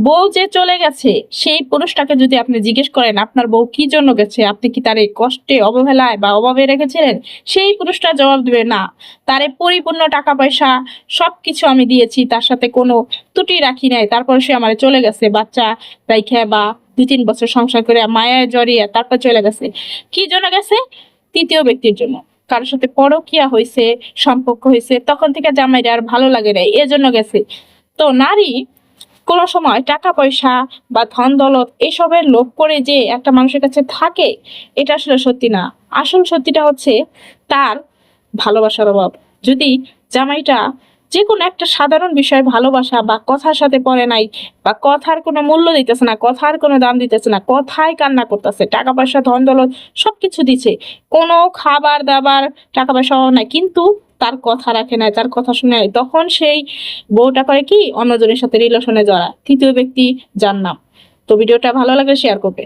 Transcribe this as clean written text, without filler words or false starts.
বউ যে চলে গেছে সেই পুরুষটাকে যদি আপনি জিজ্ঞেস করেন আপনার বউ কি জন্য গেছে, আপনি কি তারে কষ্টে অবহেলায় বা অভাবে রেখেছিলেন, সেই পুরুষটা জবাব দিবে না, তারে পরিপূর্ণ টাকা পয়সা সবকিছু আমি দিয়েছি, তার সাথে কোনো ত্রুটি রাখি নাই, তারপর সে আমার চলে গেছে বাচ্চা রাইখা বা 2-3 বছর সংসার করে মায়ায় জড়িয়ে তারপর চলে গেছে। কি জন্য গেছে? তৃতীয় ব্যক্তির জন্য, কারোর সাথে পরকীয়া হয়েছে, সম্পর্ক হয়েছে, তখন থেকে জামাইরে আর ভালো লাগে না, এজন্য গেছে। তো নারী কোনো সময় টাকা পয়সা বা ধন দৌলত এসবের লোভ করে যে একটা মানুষের কাছে থাকে, এটা আসলে সত্যি না। আসল সত্যিটা হচ্ছে তার ভালোবাসার অভাব। যদি জামাইটা যে কোনো একটা সাধারণ বিষয় ভালোবাসা বা কথার সাথে পড়ে নাই, বা কথার কোনো মূল্য দিতেছে না, কথার কোনো দাম দিতেছে না, কথায় কান্না করতেছে, টাকা পয়সা ধন দৌলত সবকিছু দিছে, কোনো খাবার দাবার টাকা পয়সা নাই, কিন্তু তার কথা রাখে নাই, তার কথা শুনে নাই, তখন সেই বউটা করে কি অন্যজনের সাথে রিলেশনে জড়ায়, তৃতীয় ব্যক্তি যার নাম। তো ভিডিওটা ভালো লাগলে শেয়ার করবে।